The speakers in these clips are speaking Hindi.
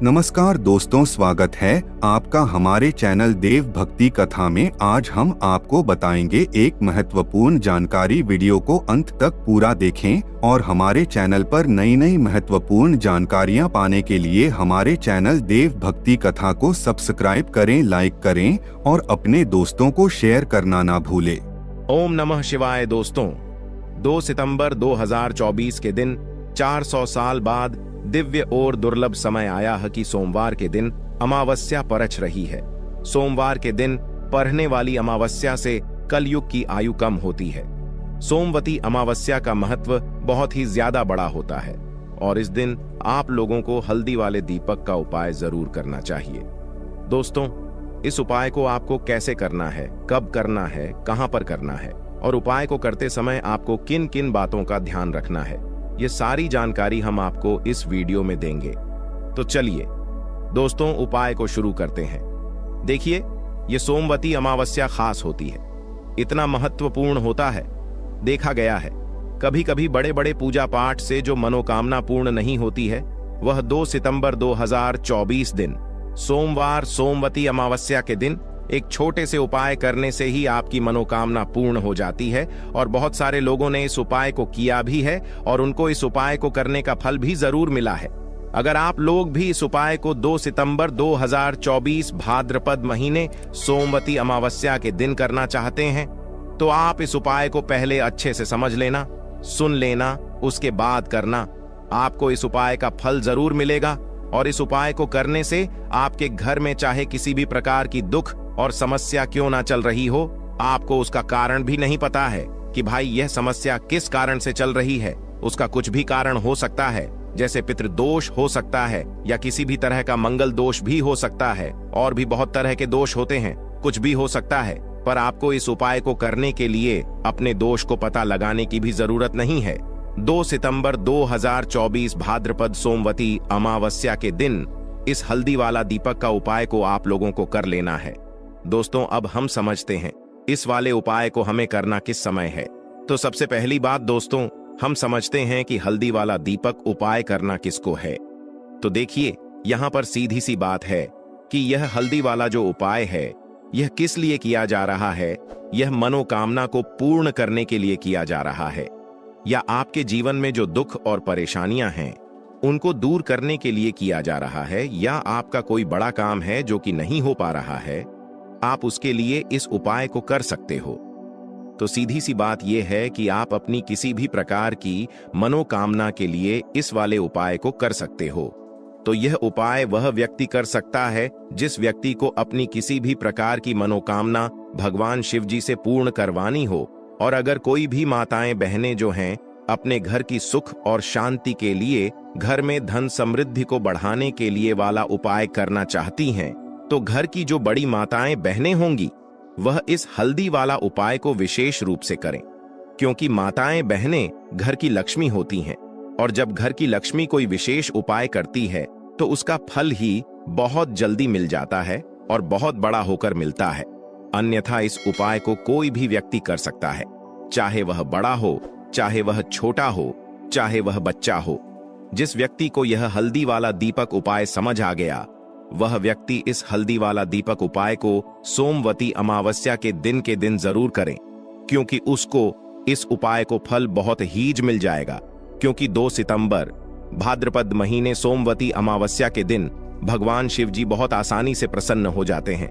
नमस्कार दोस्तों, स्वागत है आपका हमारे चैनल देव भक्ति कथा में। आज हम आपको बताएंगे एक महत्वपूर्ण जानकारी। वीडियो को अंत तक पूरा देखें और हमारे चैनल पर नई नई महत्वपूर्ण जानकारियां पाने के लिए हमारे चैनल देव भक्ति कथा को सब्सक्राइब करें, लाइक करें और अपने दोस्तों को शेयर करना ना भूलें। ओम नमः शिवाय। दोस्तों, 2 सितंबर 2024 के दिन 400 साल बाद दिव्य और दुर्लभ समय आया है कि सोमवार के दिन अमावस्या परछ रही है। सोमवार के दिन पढ़ने वाली अमावस्या से कलयुग की आयु कम होती है। सोमवती अमावस्या का महत्व बहुत ही ज्यादा बड़ा होता है और इस दिन आप लोगों को हल्दी वाले दीपक का उपाय जरूर करना चाहिए। दोस्तों, इस उपाय को आपको कैसे करना है, कब करना है, कहां पर करना है और उपाय को करते समय आपको किन किन बातों का ध्यान रखना है, ये सारी जानकारी हम आपको इस वीडियो में देंगे। तो चलिए दोस्तों, उपाय को शुरू करते हैं। देखिए, ये सोमवती अमावस्या खास होती है, इतना महत्वपूर्ण होता है। देखा गया है कभी कभी बड़े बड़े पूजा पाठ से जो मनोकामना पूर्ण नहीं होती है, वह 2 सितंबर 2024 दिन सोमवार सोमवती अमावस्या के दिन एक छोटे से उपाय करने से ही आपकी मनोकामना पूर्ण हो जाती है। और बहुत सारे लोगों ने इस उपाय को किया भी है और उनको इस उपाय को करने का फल भी जरूर मिला है। अगर आप लोग भी इस उपाय को 2 सितंबर 2024 भाद्रपद महीने सोमवती अमावस्या के दिन करना चाहते हैं, तो आप इस उपाय को पहले अच्छे से समझ लेना, सुन लेना, उसके बाद करना। आपको इस उपाय का फल जरूर मिलेगा और इस उपाय को करने से आपके घर में चाहे किसी भी प्रकार की दुख और समस्या क्यों ना चल रही हो, आपको उसका कारण भी नहीं पता है कि भाई यह समस्या किस कारण से चल रही है। उसका कुछ भी कारण हो सकता है, जैसे पितृदोष हो सकता है या किसी भी तरह का मंगल दोष भी हो सकता है, और भी बहुत तरह के दोष होते हैं, कुछ भी हो सकता है। पर आपको इस उपाय को करने के लिए अपने दोष को पता लगाने की भी जरूरत नहीं है। 2 सितंबर 2024 भाद्रपद सोमवती अमावस्या के दिन इस हल्दी वाला दीपक का उपाय को आप लोगों को कर लेना है। दोस्तों, अब हम समझते हैं इस वाले उपाय को हमें करना किस समय है। तो सबसे पहली बात दोस्तों, हम समझते हैं कि हल्दी वाला दीपक उपाय करना किसको है। तो देखिए, यहाँ पर सीधी सी बात है कि यह हल्दी वाला जो उपाय है, यह किस लिए किया जा रहा है। यह मनोकामना को पूर्ण करने के लिए किया जा रहा है, या आपके जीवन में जो दुख और परेशानियां हैं उनको दूर करने के लिए किया जा रहा है, या आपका कोई बड़ा काम है जो कि नहीं हो पा रहा है, आप उसके लिए इस उपाय को कर सकते हो। तो सीधी सी बात यह है कि आप अपनी किसी भी प्रकार की मनोकामना के लिए इस वाले उपाय को कर सकते हो। तो यह उपाय वह व्यक्ति कर सकता है जिस व्यक्ति को अपनी किसी भी प्रकार की मनोकामना भगवान शिव जी से पूर्ण करवानी हो। और अगर कोई भी माताएं बहनें जो हैं अपने घर की सुख और शांति के लिए, घर में धन समृद्धि को बढ़ाने के लिए वाला उपाय करना चाहती हैं, तो घर की जो बड़ी माताएं बहनें होंगी वह इस हल्दी वाला उपाय को विशेष रूप से करें, क्योंकि माताएं बहनें घर की लक्ष्मी होती हैं और जब घर की लक्ष्मी कोई विशेष उपाय करती है तो उसका फल ही बहुत जल्दी मिल जाता है और बहुत बड़ा होकर मिलता है। अन्यथा इस उपाय को कोई भी व्यक्ति कर सकता है, चाहे वह बड़ा हो, चाहे वह छोटा हो, चाहे वह बच्चा हो। जिस व्यक्ति को यह हल्दी वाला दीपक उपाय समझ आ गया, वह व्यक्ति इस हल्दी वाला दीपक उपाय को सोमवती अमावस्या के दिन जरूर करें, क्योंकि उसको इस उपाय को फल बहुत हीज मिल जाएगा। क्योंकि 2 सितंबर भाद्रपद महीने सोमवती अमावस्या के दिन भगवान शिव जी बहुत आसानी से प्रसन्न हो जाते हैं।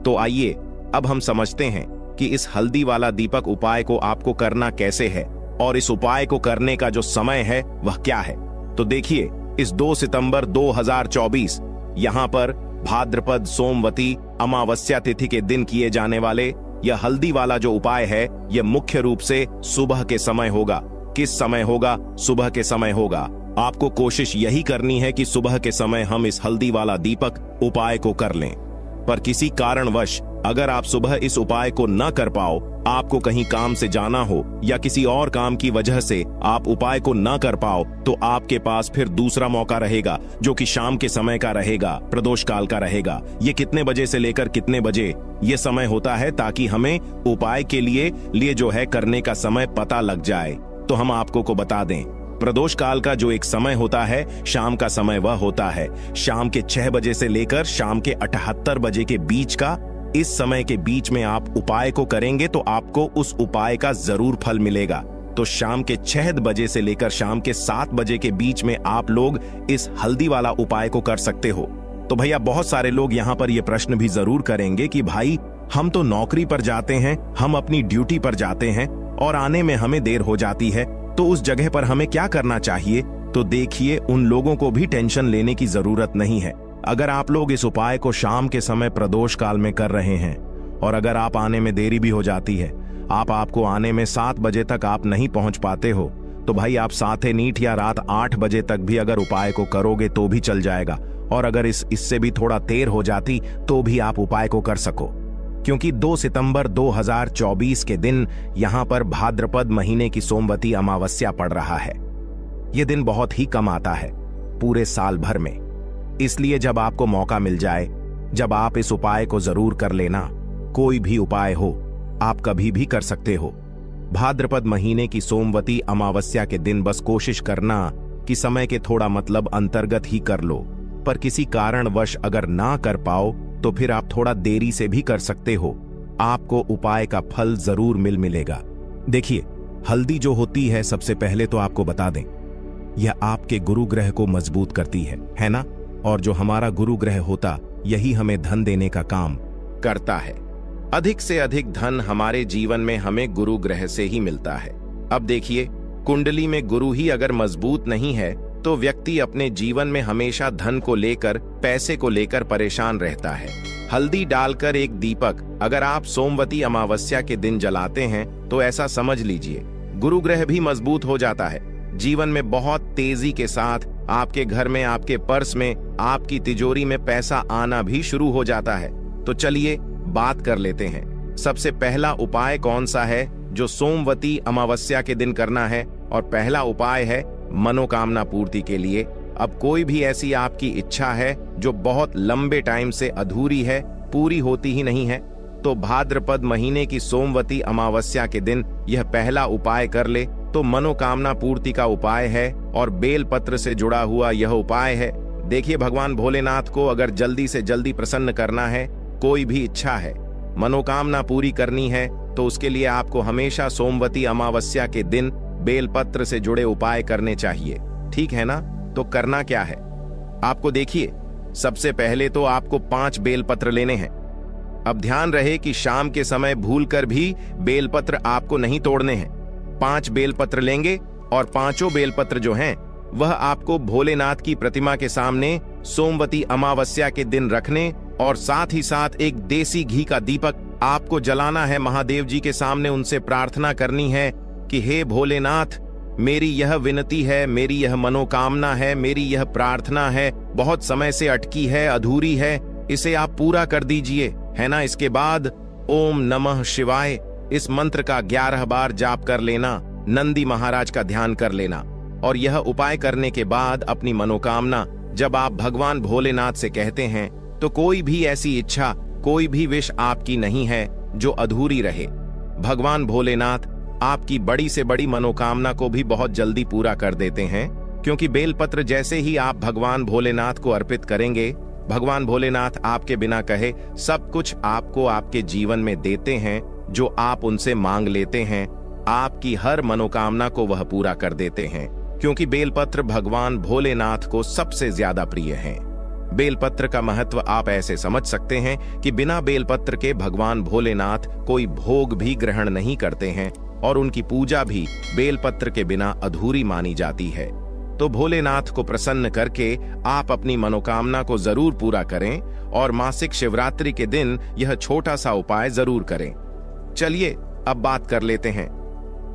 तो आइए अब हम समझते हैं कि इस हल्दी वाला दीपक उपाय को आपको करना कैसे है और इस उपाय को करने का जो समय है वह क्या है। तो देखिए, इस 2 सितंबर 2024 यहाँ पर भाद्रपद सोमवती अमावस्या तिथि के दिन किए जाने वाले यह हल्दी वाला जो उपाय है, यह मुख्य रूप से सुबह के समय होगा। किस समय होगा? सुबह के समय होगा। आपको कोशिश यही करनी है कि सुबह के समय हम इस हल्दी वाला दीपक उपाय को कर लें। पर किसी कारणवश अगर आप सुबह इस उपाय को न कर पाओ, आपको कहीं काम से जाना हो या किसी और काम की वजह से आप उपाय को न कर पाओ, तो आपके पास फिर दूसरा मौका रहेगा जो कि शाम के समय का रहेगा, प्रदोष काल का रहेगा। ये कितने बजे से लेकर कितने बजे ये समय होता है, ताकि हमें उपाय के लिए जो है करने का समय पता लग जाए। तो हम आपको को बता दें प्रदोष काल का जो एक समय होता है, शाम का समय वह होता है शाम के 6 बजे से लेकर शाम के 78 बजे के बीच का। इस समय के बीच में आप उपाय को करेंगे तो आपको उस उपाय का जरूर फल मिलेगा। तो शाम के 6 बजे से लेकर शाम के 7 बजे के बीच में आप लोग इस हल्दी वाला उपाय को कर सकते हो। तो भैया बहुत सारे लोग यहाँ पर ये प्रश्न भी जरूर करेंगे कि भाई हम तो नौकरी पर जाते हैं, हम अपनी ड्यूटी पर जाते हैं और आने में हमें देर हो जाती है, तो उस जगह पर हमें क्या करना चाहिए? तो देखिए, उन लोगों को भी टेंशन लेने की जरूरत नहीं है। अगर आप लोग इस उपाय को शाम के समय प्रदोष काल में कर रहे हैं और अगर आप आने में देरी भी हो जाती है, आपको आने में 7 बजे तक आप नहीं पहुंच पाते हो, तो भाई आप 7 नीट या रात 8 बजे तक भी अगर उपाय को करोगे तो भी चल जाएगा। और अगर इससे भी थोड़ा देर हो जाती तो भी आप उपाय को कर सको, क्योंकि 2 सितंबर 2024 के दिन यहां पर भाद्रपद महीने की सोमवती अमावस्या पड़ रहा है। यह दिन बहुत ही कम आता है पूरे साल भर में, इसलिए जब आपको मौका मिल जाए, जब आप इस उपाय को जरूर कर लेना। कोई भी उपाय हो, आप कभी भी कर सकते हो। भाद्रपद महीने की सोमवती अमावस्या के दिन बस कोशिश करना कि समय के थोड़ा मतलब अंतर्गत ही कर लो, पर किसी कारणवश अगर ना कर पाओ तो फिर आप थोड़ा देरी से भी कर सकते हो। आपको उपाय का फल जरूर मिलेगा। देखिए, हल्दी जो होती है, सबसे पहले तो आपको बता दें, यह आपके गुरु ग्रह को मजबूत करती है ना? और जो हमारा गुरु ग्रह होता, यही हमें धन देने का काम करता है। अधिक से अधिक धन हमारे जीवन में हमें गुरु ग्रह से ही मिलता है। अब देखिए, कुंडली में गुरु ही अगर मजबूत नहीं है तो व्यक्ति अपने जीवन में हमेशा धन को लेकर, पैसे को लेकर परेशान रहता है। हल्दी डालकर एक दीपक अगर आप सोमवती अमावस्या के दिन जलाते हैं तो ऐसा समझ लीजिए गुरु ग्रह भी मजबूत हो जाता है। जीवन में बहुत तेजी के साथ आपके घर में, आपके पर्स में, आपकी तिजोरी में पैसा आना भी शुरू हो जाता है। तो चलिए बात कर लेते हैं। सबसे पहला उपाय कौन सा है जो सोमवती अमावस्या के दिन करना है? और पहला उपाय है मनोकामना पूर्ति के लिए। अब कोई भी ऐसी आपकी इच्छा है जो बहुत लंबे टाइम से अधूरी है, पूरी होती ही नहीं है, तो भाद्रपद महीने की सोमवती अमावस्या के दिन यह पहला उपाय कर ले तो मनोकामना पूर्ति का उपाय है और बेल पत्र से जुड़ा हुआ यह उपाय है। देखिए, भगवान भोलेनाथ को अगर जल्दी से जल्दी प्रसन्न करना है, कोई भी इच्छा है, मनोकामना पूरी करनी है, तो उसके लिए आपको हमेशा सोमवती अमावस्या के दिन बेलपत्र से जुड़े उपाय करने चाहिए। ठीक है ना? तो करना क्या है आपको? देखिए, सबसे पहले तो आपको 5 बेलपत्र लेने हैं। अब ध्यान रहे कि शाम के समय भूलकर भी बेलपत्र आपको नहीं तोड़ने हैं। 5 बेलपत्र लेंगे और 5 बेलपत्र जो हैं वह आपको भोलेनाथ की प्रतिमा के सामने सोमवती अमावस्या के दिन रखने और साथ ही साथ एक देसी घी का दीपक आपको जलाना है। महादेव जी के सामने उनसे प्रार्थना करनी है कि हे भोलेनाथ, मेरी यह विनती है, मेरी यह मनोकामना है, मेरी यह प्रार्थना है, बहुत समय से अटकी है, अधूरी है, इसे आप पूरा कर दीजिए, है ना? इसके बाद ओम नमः शिवाय इस मंत्र का 11 बार जाप कर लेना, नंदी महाराज का ध्यान कर लेना। और यह उपाय करने के बाद अपनी मनोकामना जब आप भगवान भोलेनाथ से कहते हैं तो कोई भी ऐसी इच्छा, कोई भी विश आपकी नहीं है जो अधूरी रहे। भगवान भोलेनाथ आपकी बड़ी से बड़ी मनोकामना को भी बहुत जल्दी पूरा कर देते हैं, क्योंकि बेलपत्र जैसे ही आप भगवान भोलेनाथ को अर्पित करेंगे, भगवान भोलेनाथ आपके बिना कहे सब कुछ आपको आपके जीवन में देते हैं। जो आप उनसे मांग लेते हैं, आपकी हर मनोकामना को वह पूरा कर देते हैं, क्योंकि बेलपत्र भगवान भोलेनाथ को सबसे ज्यादा प्रिय हैं। बेलपत्र का महत्व आप ऐसे समझ सकते हैं कि बिना बेलपत्र के भगवान भोलेनाथ कोई भोग भी ग्रहण नहीं करते हैं और उनकी पूजा भी बेलपत्र के बिना अधूरी मानी जाती है। तो भोलेनाथ को प्रसन्न करके आप अपनी मनोकामना को जरूर पूरा करें और मासिक शिवरात्रि के दिन यह छोटा सा उपाय जरूर करें। चलिए अब बात कर लेते हैं।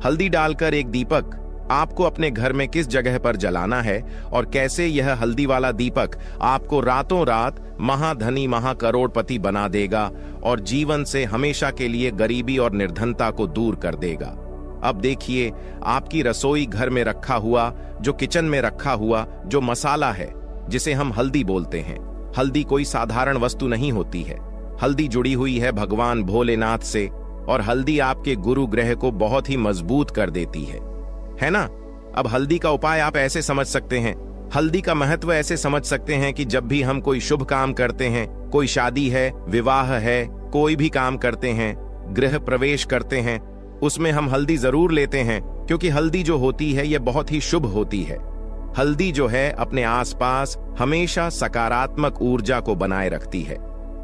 हल्दी डालकर एक दीपक आपको अपने घर में किस जगह पर जलाना है और कैसे यह हल्दी वाला दीपक आपको रातों रात महाधनी महाकरोड़पति बना देगा और जीवन से हमेशा के लिए गरीबी और निर्धनता को दूर कर देगा। अब देखिए, आपकी रसोई घर में रखा हुआ, जो किचन में रखा हुआ जो मसाला है, जिसे हम हल्दी बोलते हैं, हल्दी कोई साधारण वस्तु नहीं होती है। हल्दी जुड़ी हुई है भगवान भोलेनाथ से और हल्दी आपके गुरु ग्रह को बहुत ही मजबूत कर देती है ना? अब हल्दी का उपाय आप ऐसे समझ सकते हैं, हल्दी का महत्व ऐसे समझ सकते हैं कि जब भी हम कोई शुभ काम करते हैं, कोई शादी है, विवाह है, कोई भी काम करते हैं, गृह प्रवेश करते हैं, उसमें हम हल्दी जरूर लेते हैं, क्योंकि हल्दी जो होती है यह बहुत ही शुभ होती है। हल्दी जो है अपने आसपास हमेशा सकारात्मक ऊर्जा को बनाए रखती है।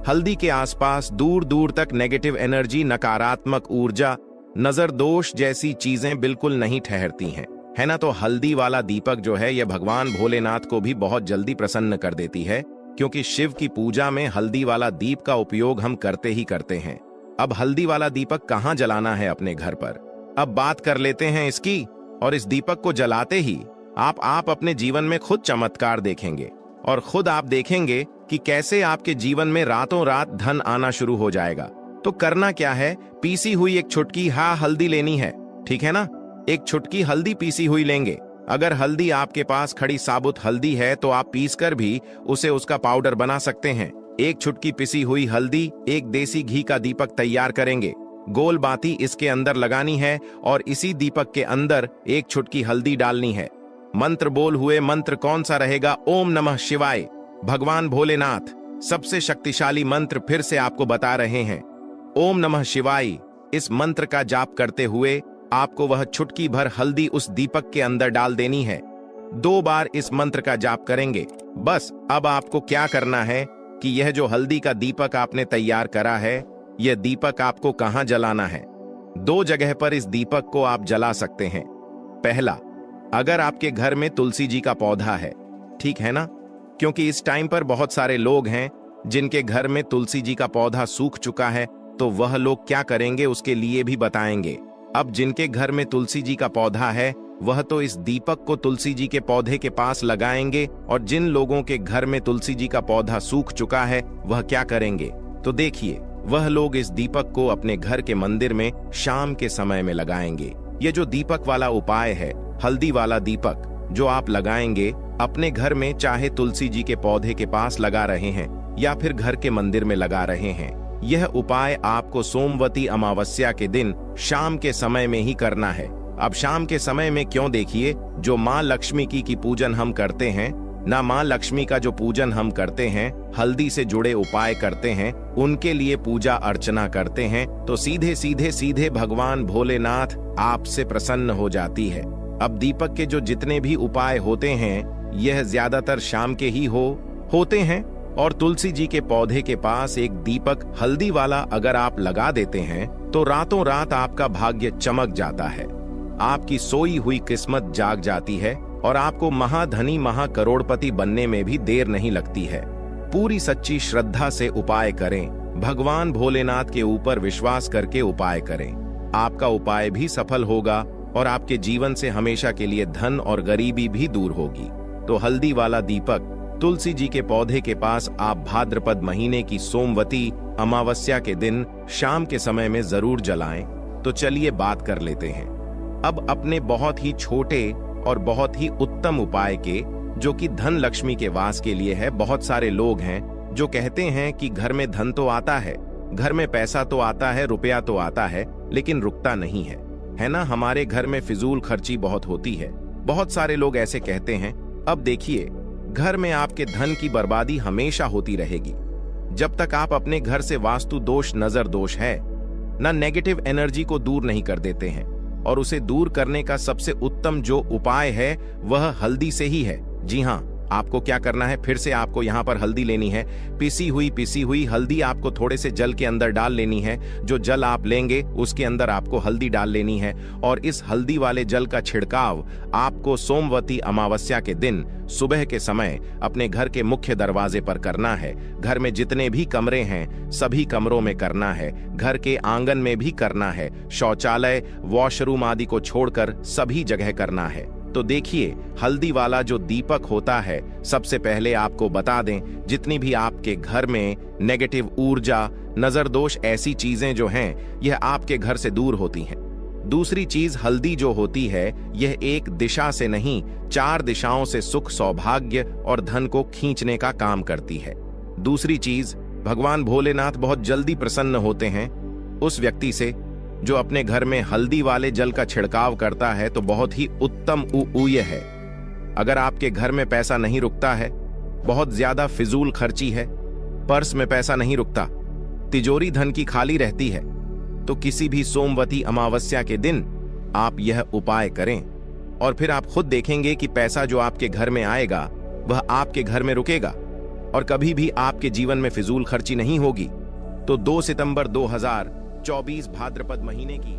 हल्दी के आसपास दूर दूर तक नेगेटिव एनर्जी, नकारात्मक ऊर्जा, नजर दोष जैसी चीजें बिल्कुल नहीं ठहरती हैं, है ना। तो हल्दी वाला दीपक जो है यह भगवान भोलेनाथ को भी बहुत जल्दी प्रसन्न कर देती है, क्योंकि शिव की पूजा में हल्दी वाला दीप का उपयोग हम करते ही करते हैं। अब हल्दी वाला दीपक कहाँ जलाना है अपने घर पर, अब बात कर लेते हैं इसकी। और इस दीपक को जलाते ही आप अपने जीवन में खुद चमत्कार देखेंगे, और खुद आप देखेंगे कि कैसे आपके जीवन में रातों रात धन आना शुरू हो जाएगा। तो करना क्या है, पीसी हुई एक छुटकी हल्दी लेनी है, ठीक है ना। एक छुटकी हल्दी पीसी हुई लेंगे। अगर हल्दी आपके पास खड़ी साबुत हल्दी है तो आप पीसकर भी उसे उसका पाउडर बना सकते हैं। एक छुटकी पिसी हुई हल्दी, एक देसी घी का दीपक तैयार करेंगे। गोल बाती इसके अंदर लगानी है और इसी दीपक के अंदर एक छुटकी हल्दी डालनी है। मंत्र बोल हुए, मंत्र कौन सा रहेगा, ओम नमः शिवाय। भगवान भोलेनाथ सबसे शक्तिशाली मंत्र फिर से आपको बता रहे हैं, ओम नमः शिवाय। इस मंत्र का जाप करते हुए आपको वह छुटकी भर हल्दी उस दीपक के अंदर डाल देनी है। 2 बार इस मंत्र का जाप करेंगे। बस अब आपको क्या करना है कि यह जो हल्दी का दीपक आपने तैयार करा है, यह दीपक आपको कहां जलाना है। 2 जगह पर इस दीपक को आप जला सकते हैं। पहला, अगर आपके घर में तुलसी जी का पौधा है, ठीक है ना, क्योंकि इस टाइम पर बहुत सारे लोग हैं जिनके घर में तुलसी जी का पौधा सूख चुका है, तो वह लोग क्या करेंगे उसके लिए भी बताएंगे। अब जिनके घर में तुलसी जी का पौधा है वह तो इस दीपक को तुलसी जी के पौधे के पास लगाएंगे, और जिन लोगों के घर में तुलसी जी का पौधा सूख चुका है वह क्या करेंगे, तो देखिए, वह लोग इस दीपक को अपने घर के मंदिर में शाम के समय में लगाएंगे। ये जो दीपक वाला उपाय है, हल्दी वाला दीपक जो आप लगाएंगे अपने घर में, चाहे तुलसी जी के पौधे के पास लगा रहे हैं या फिर घर के मंदिर में लगा रहे हैं, यह उपाय आपको सोमवती अमावस्या के दिन शाम के समय में ही करना है। अब शाम के समय में क्यों, देखिए, जो माँ लक्ष्मी की पूजन हम करते हैं ना, माँ लक्ष्मी का जो पूजन हम करते हैं, हल्दी से जुड़े उपाय करते हैं, उनके लिए पूजा अर्चना करते हैं, तो सीधे भगवान भोलेनाथ आपसे प्रसन्न हो जाती है। अब दीपक के जो जितने भी उपाय होते हैं यह ज्यादातर शाम के ही होते हैं, और तुलसी जी के पौधे के पास एक दीपक हल्दी वाला अगर आप लगा देते हैं तो रातों रात आपका भाग्य चमक जाता है, आपकी सोई हुई किस्मत जाग जाती है, और आपको महाधनी महाकरोड़पति बनने में भी देर नहीं लगती है। पूरी सच्ची श्रद्धा से उपाय करें, भगवान भोलेनाथ के ऊपर विश्वास करके उपाय करें। आपका उपाय भी सफल होगा और आपके जीवन से हमेशा के लिए धन और गरीबी भी दूर होगी। तो हल्दी वाला दीपक तुलसी जी के पौधे के पास आप भाद्रपद महीने की सोमवती अमावस्या के दिन शाम के समय में जरूर जलाएं। तो चलिए बात कर लेते हैं अब अपने बहुत ही छोटे और बहुत ही उत्तम उपाय के, जो कि धन लक्ष्मी के वास के लिए है। बहुत सारे लोग हैं जो कहते हैं कि घर में धन तो आता है, घर में पैसा तो आता है, रुपया तो आता है, लेकिन रुकता नहीं है ना। हमारे घर में फिजूल खर्ची बहुत होती है, बहुत सारे लोग ऐसे कहते हैं। अब देखिए, घर में आपके धन की बर्बादी हमेशा होती रहेगी जब तक आप अपने घर से वास्तु दोष, नजर दोष है ना, नेगेटिव एनर्जी को दूर नहीं कर देते हैं। और उसे दूर करने का सबसे उत्तम जो उपाय है वह हल्दी से ही है। जी हाँ, आपको क्या करना है, फिर से आपको यहाँ पर हल्दी लेनी है, पिसी हुई हल्दी आपको थोड़े से जल के अंदर डाल लेनी है। जो जल आप लेंगे उसके अंदर आपको हल्दी डाल लेनी है, और इस हल्दी वाले जल का छिड़काव आपको सोमवती अमावस्या के दिन सुबह के समय अपने घर के मुख्य दरवाजे पर करना है। घर में जितने भी कमरे हैं सभी कमरों में करना है, घर के आंगन में भी करना है, शौचालय, वॉशरूम आदि को छोड़कर सभी जगह करना है। तो देखिए, हल्दी वाला जो दीपक होता है, सबसे पहले आपको बता दें, जितनी भी आपके घर में नेगेटिव ऊर्जा, नजर दोष, ऐसी चीजें जो हैं, यह आपके घर से दूर होती हैं। दूसरी चीज, हल्दी जो होती है यह एक दिशा से नहीं 4 दिशाओं से सुख, सौभाग्य और धन को खींचने का काम करती है। दूसरी चीज, भगवान भोलेनाथ बहुत जल्दी प्रसन्न होते हैं उस व्यक्ति से जो अपने घर में हल्दी वाले जल का छिड़काव करता है तो बहुत ही उत्तम उपाय है। अगर आपके घर में पैसा नहीं रुकता है, बहुत ज्यादा फिजूल खर्ची है, पर्स में पैसा नहीं रुकता, तिजोरी धन की खाली रहती है, तो किसी भी सोमवती अमावस्या के दिन आप यह उपाय करें और फिर आप खुद देखेंगे कि पैसा जो आपके घर में आएगा वह आपके घर में रुकेगा और कभी भी आपके जीवन में फिजूल खर्ची नहीं होगी। तो 2 सितंबर 2024 भाद्रपद महीने की